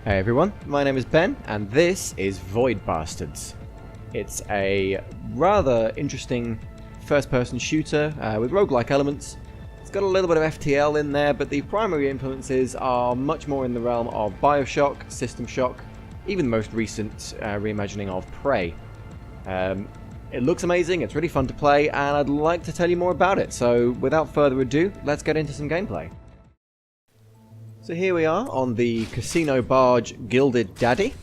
Hey everyone, my name is Ben, and this is Void Bastards. It's a rather interesting first-person shooter with roguelike elements. It's got a little bit of FTL in there, but the primary influences are much more in the realm of Bioshock, System Shock, even the most recent reimagining of Prey. It looks amazing, it's really fun to play, and I'd like to tell you more about it. So without further ado, let's get into some gameplay. So here we are on the Casino Barge Gilded Daddy.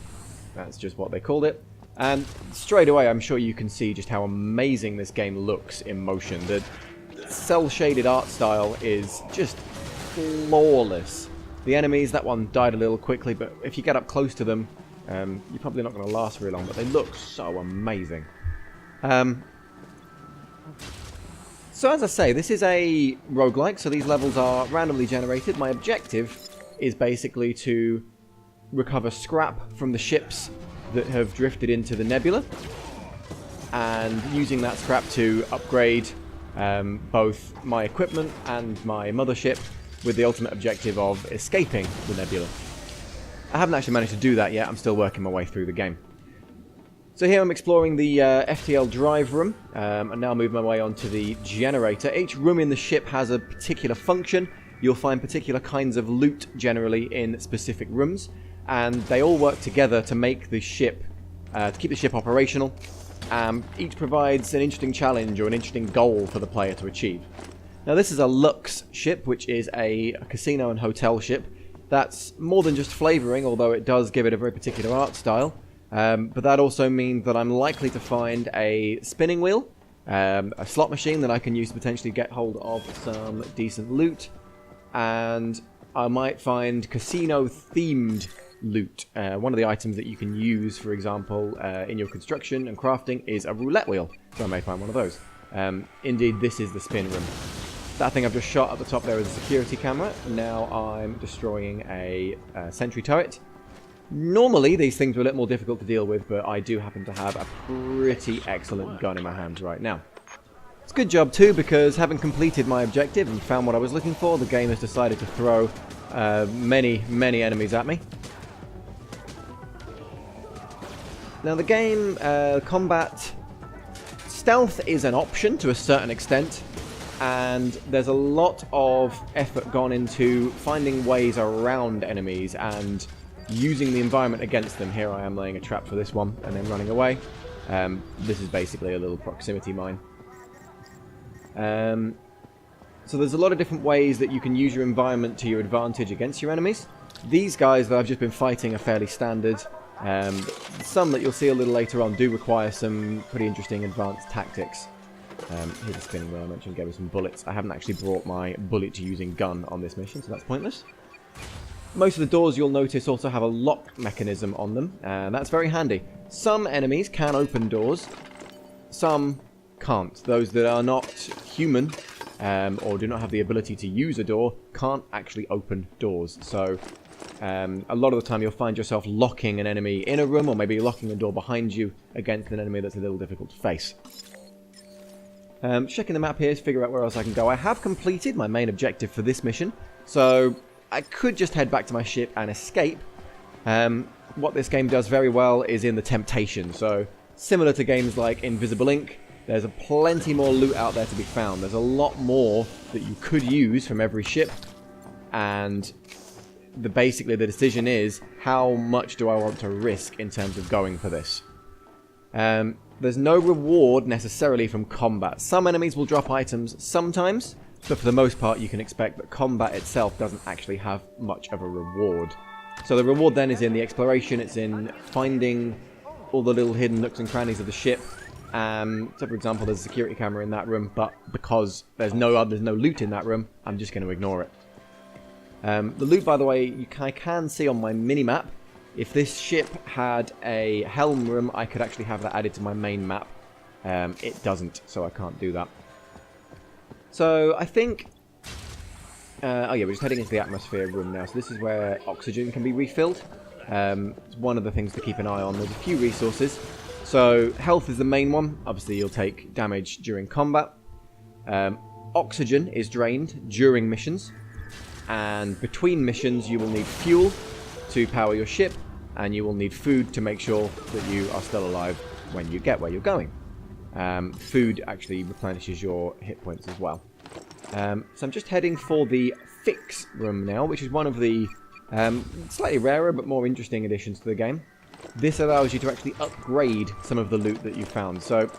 That's just what they called it. And straight away I'm sure you can see just how amazing this game looks in motion. The cel-shaded art style is just flawless. The enemies, that one died a little quickly, but if you get up close to them, you're probably not going to last very long, but they look so amazing. So as I say, this is a roguelike, so these levels are randomly generated. My objective is basically to recover scrap from the ships that have drifted into the nebula, and using that scrap to upgrade both my equipment and my mothership, with the ultimate objective of escaping the nebula. I haven't actually managed to do that yet, I'm still working my way through the game. So here I'm exploring the FTL drive room, and now move my way onto the generator. Each room in the ship has a particular function. You'll find particular kinds of loot generally in specific rooms, and they all work together to make the ship, to keep the ship operational. Each provides an interesting challenge or an interesting goal for the player to achieve. Now this is a Lux ship, which is a casino and hotel ship. That's more than just flavouring, although it does give it a very particular art style. But that also means that I'm likely to find a spinning wheel, a slot machine that I can use to potentially get hold of some decent loot, and I might find casino-themed loot. One of the items that you can use, for example, in your construction and crafting is a roulette wheel, so I may find one of those. Indeed, this is the spin room. That thing I've just shot at the top there is a security camera. Now I'm destroying a sentry turret. Normally, these things are a little more difficult to deal with, but I do happen to have a pretty excellent gun in my hands right now. It's a good job too, because having completed my objective and found what I was looking for, the game has decided to throw many enemies at me. Now the game, combat, stealth is an option to a certain extent, and there's a lot of effort gone into finding ways around enemies and using the environment against them. Here I am laying a trap for this one and then running away. This is basically a little proximity mine. So there's a lot of different ways that you can use your environment to your advantage against your enemies. These guys that I've just been fighting are fairly standard. Some that you'll see a little later on do require some pretty interesting advanced tactics. Here's a spinning wheel I mentioned, gave me some bullets. I haven't actually brought my bullet using gun on this mission, so that's pointless. Most of the doors you'll notice also have a lock mechanism on them, and that's very handy. Some enemies can open doors, some can't. Those that are not human or do not have the ability to use a door can't actually open doors. So a lot of the time you'll find yourself locking an enemy in a room, or maybe locking a door behind you against an enemy that's a little difficult to face. Checking the map here to figure out where else I can go. I have completed my main objective for this mission, so I could just head back to my ship and escape. What this game does very well is in the temptation. So similar to games like Invisible Ink, there's plenty more loot out there to be found. There's a lot more that you could use from every ship, and basically the decision is, how much do I want to risk in terms of going for this? There's no reward necessarily from combat. Some enemies will drop items sometimes, but for the most part you can expect that combat itself doesn't actually have much of a reward. So the reward then is in the exploration, it's in finding all the little hidden nooks and crannies of the ship. So for example, there's a security camera in that room, but because there's no loot in that room, I'm just going to ignore it. The loot, by the way, I can see on my mini-map. If this ship had a helm room, I could actually have that added to my main map. It doesn't, so I can't do that. So I think... oh yeah, we're just heading into the atmosphere room now. So this is where oxygen can be refilled. It's one of the things to keep an eye on. There's a few resources. So health is the main one. Obviously you'll take damage during combat. Oxygen is drained during missions. And between missions you will need fuel to power your ship, and you will need food to make sure that you are still alive when you get where you're going. Food actually replenishes your hit points as well. So I'm just heading for the fix room now, which is one of the slightly rarer but more interesting additions to the game. This allows you to actually upgrade some of the loot that you found. So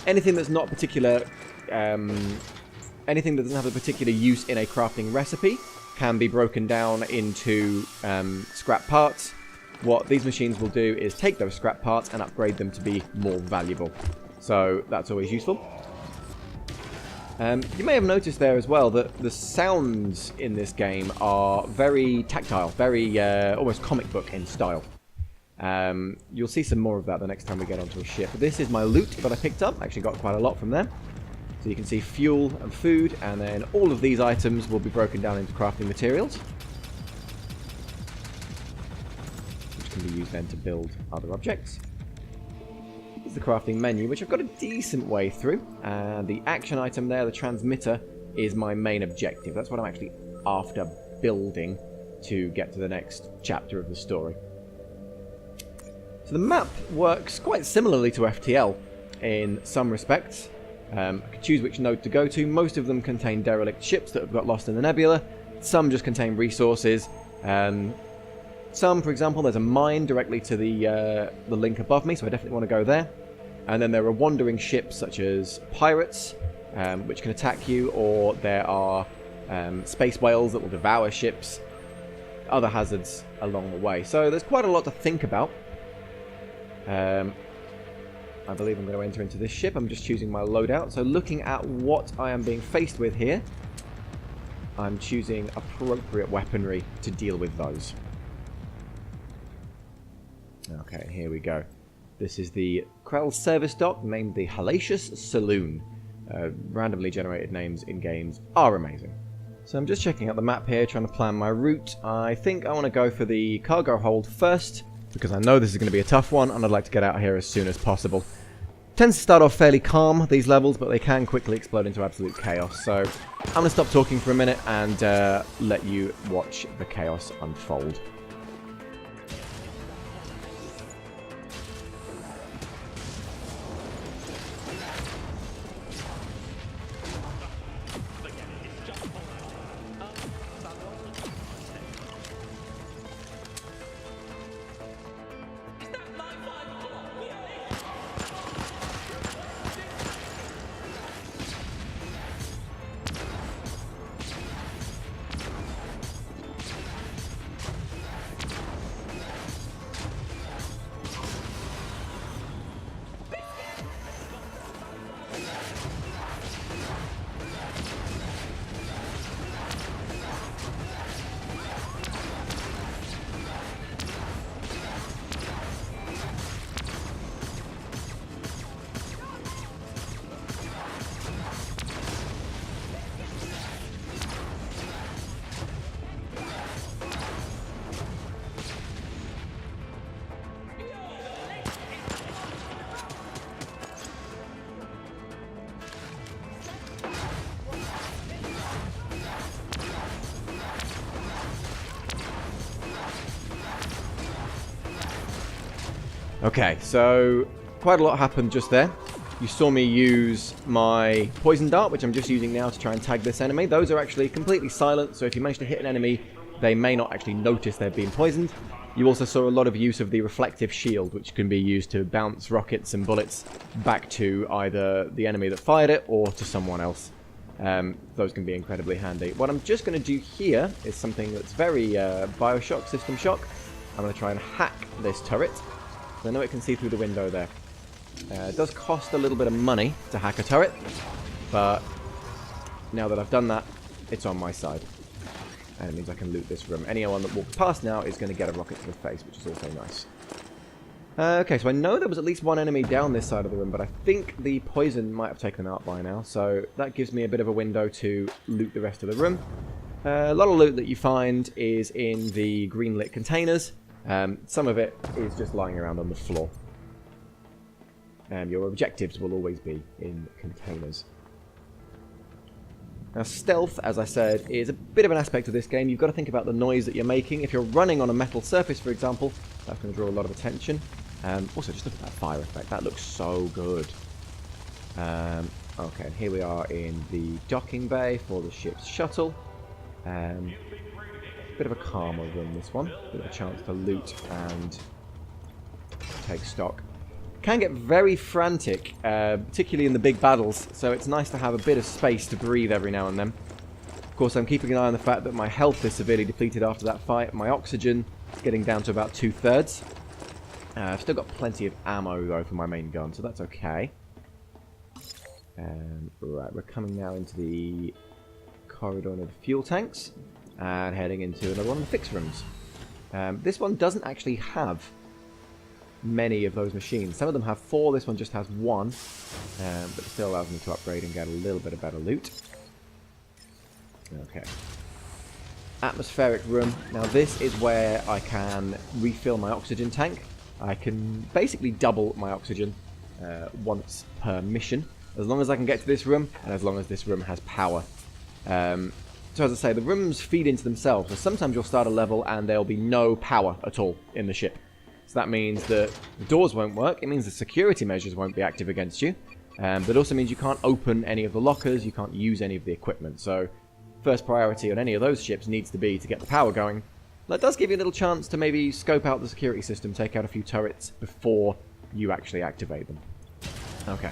anything that's not particular, anything that doesn't have a particular use in a crafting recipe can be broken down into scrap parts. What these machines will do is take those scrap parts and upgrade them to be more valuable. So that's always useful. You may have noticed there as well that the sounds in this game are very tactile, very almost comic book in style. You'll see some more of that the next time we get onto a ship. This is my loot that I picked up. I actually got quite a lot from there. So you can see fuel and food, and then all of these items will be broken down into crafting materials, which can be used then to build other objects. This is the crafting menu, which I've got a decent way through. And the action item there, the transmitter, is my main objective. That's what I'm actually after building to get to the next chapter of the story. So the map works quite similarly to FTL in some respects. I can choose which node to go to. Most of them contain derelict ships that have got lost in the nebula. Some just contain resources. Some, for example, there's a mine directly to the link above me, so I definitely want to go there. And then there are wandering ships such as pirates, which can attack you, or there are space whales that will devour ships, other hazards along the way. So there's quite a lot to think about. I believe I'm going to enter into this ship. I'm just choosing my loadout. So looking at what I am being faced with here, I'm choosing appropriate weaponry to deal with those. Okay, here we go. This is the Krell service dock, named the Hellacious Saloon. Randomly generated names in games are amazing. So I'm just checking out the map here, trying to plan my route. I think I want to go for the cargo hold first, because I know this is going to be a tough one, and I'd like to get out of here as soon as possible. Tends to start off fairly calm, these levels, but they can quickly explode into absolute chaos. So I'm going to stop talking for a minute and let you watch the chaos unfold. Okay, so quite a lot happened just there. You saw me use my poison dart, which I'm just using now to try and tag this enemy. Those are actually completely silent, so if you manage to hit an enemy, they may not actually notice they're being poisoned. You also saw a lot of use of the reflective shield, which can be used to bounce rockets and bullets back to either the enemy that fired it or to someone else. Those can be incredibly handy. What I'm just going to do here is something that's very Bioshock, System Shock. I'm going to try and hack this turret. I know it can see through the window there. It does cost a little bit of money to hack a turret, but now that I've done that, it's on my side. And it means I can loot this room. Anyone that walks past now is going to get a rocket to the face, which is also nice. Okay, so I know there was at least one enemy down this side of the room, but I think the poison might have taken them out by now, so that gives me a bit of a window to loot the rest of the room. A lot of loot that you find is in the green lit containers. Some of it is just lying around on the floor. Your objectives will always be in containers. Now, stealth, as I said, is a bit of an aspect of this game. You've got to think about the noise that you're making. If you're running on a metal surface, for example, that's going to draw a lot of attention. Also, just look at that fire effect. That looks so good. Okay, and here we are in the docking bay for the ship's shuttle. Bit of a calmer room, this one. Bit of a chance to loot and take stock. Can get very frantic, particularly in the big battles, so it's nice to have a bit of space to breathe every now and then. Of course, I'm keeping an eye on the fact that my health is severely depleted after that fight. My oxygen is getting down to about 2/3. I've still got plenty of ammo, though, for my main gun, so that's okay. Right, we're coming now into the corridor near the fuel tanks, and heading into another one of the fix rooms. This one doesn't actually have many of those machines. Some of them have 4, this one just has 1, but it still allows me to upgrade and get a little bit of better loot. Okay. Atmospheric room. Now this is where I can refill my oxygen tank. I can basically double my oxygen once per mission, as long as I can get to this room, and as long as this room has power. So as I say, the rooms feed into themselves, so sometimes you'll start a level and there'll be no power at all in the ship. So that means that the doors won't work, it means the security measures won't be active against you, but it also means you can't open any of the lockers, you can't use any of the equipment. So first priority on any of those ships needs to be to get the power going. That does give you a little chance to maybe scope out the security system, take out a few turrets before you actually activate them. Okay.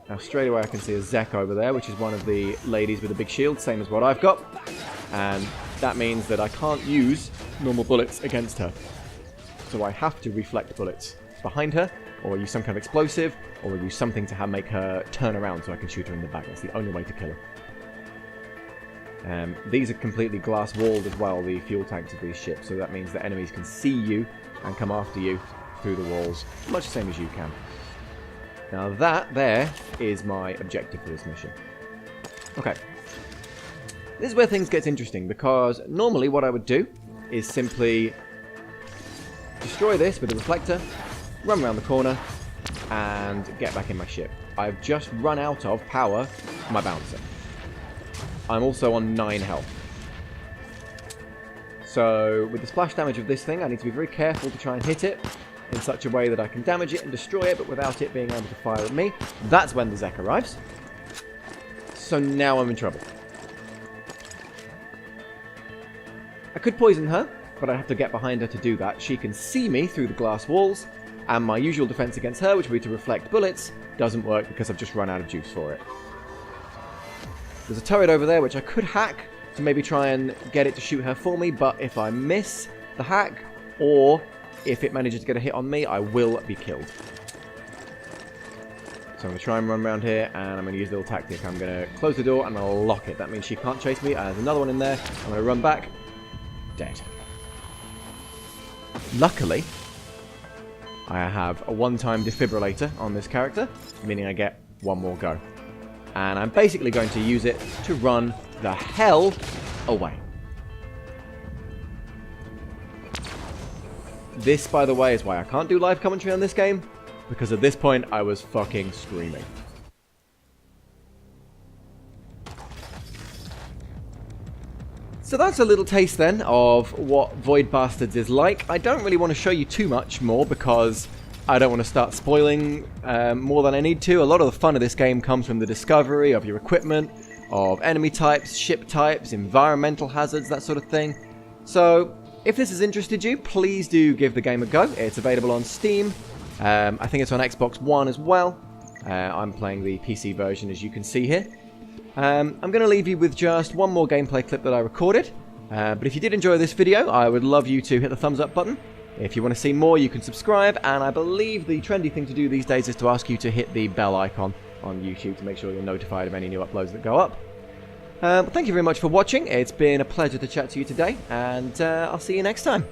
Now straight away I can see a Zek over there, which is one of the ladies with a big shield, same as what I've got. And that means that I can't use normal bullets against her. So I have to reflect bullets behind her, or use some kind of explosive, or use something to make her turn around so I can shoot her in the back. That's the only way to kill her. These are completely glass walled as well, the fuel tanks of these ships, so that means that enemies can see you and come after you through the walls, much the same as you can. Now that there is my objective for this mission. Okay. This is where things get interesting, because normally what I would do is simply destroy this with a reflector, run around the corner, and get back in my ship. I've just run out of power for my bouncer. I'm also on 9 health. So with the splash damage of this thing, I need to be very careful to try and hit it in such a way that I can damage it and destroy it, but without it being able to fire at me. That's when the Zek arrives. So now I'm in trouble. I could poison her, but I have to get behind her to do that. She can see me through the glass walls, and my usual defense against her, which would be to reflect bullets, doesn't work because I've just run out of juice for it. There's a turret over there which I could hack to maybe try and get it to shoot her for me, but if I miss the hack, or if it manages to get a hit on me, I will be killed. So I'm going to try and run around here, and I'm going to use a little tactic. I'm going to close the door and I'll lock it. That means she can't chase me. There's another one in there. I'm going to run back. Dead. Luckily, I have a one-time defibrillator on this character, meaning I get one more go. And I'm basically going to use it to run the hell away. This, by the way, is why I can't do live commentary on this game, because at this point I was fucking screaming. So that's a little taste then of what Void Bastards is like. I don't really want to show you too much more because I don't want to start spoiling more than I need to. A lot of the fun of this game comes from the discovery of your equipment, of enemy types, ship types, environmental hazards, that sort of thing. So if this has interested you, please do give the game a go. It's available on Steam. I think it's on Xbox One as well. I'm playing the PC version, as you can see here. I'm going to leave you with just one more gameplay clip that I recorded. But if you did enjoy this video, I would love you to hit the thumbs up button. If you want to see more, you can subscribe. And I believe the trendy thing to do these days is to ask you to hit the bell icon on YouTube to make sure you're notified of any new uploads that go up. Thank you very much for watching. It's been a pleasure to chat to you today. And I'll see you next time.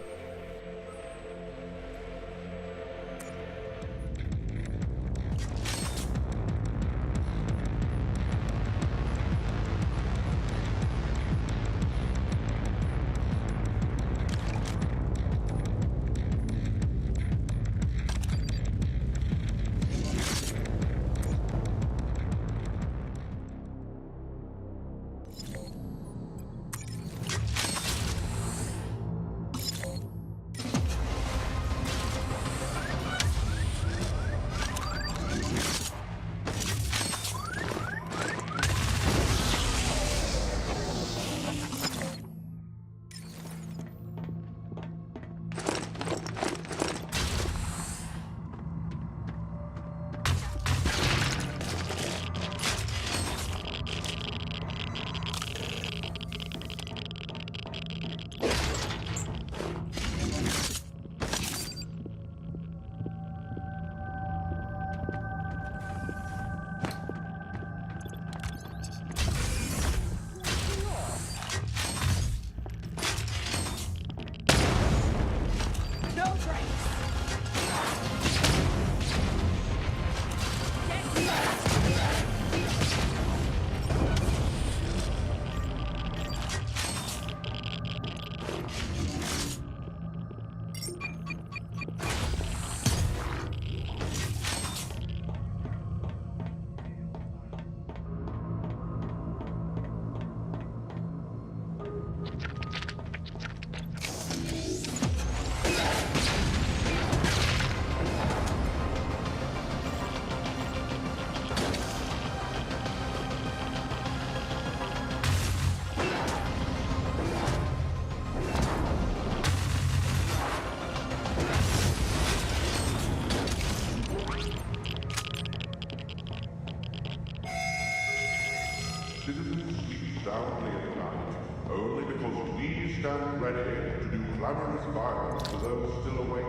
soundly at night, only because we stand ready to do clamorous violence to those still awake.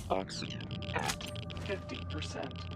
Oxygen at 50%.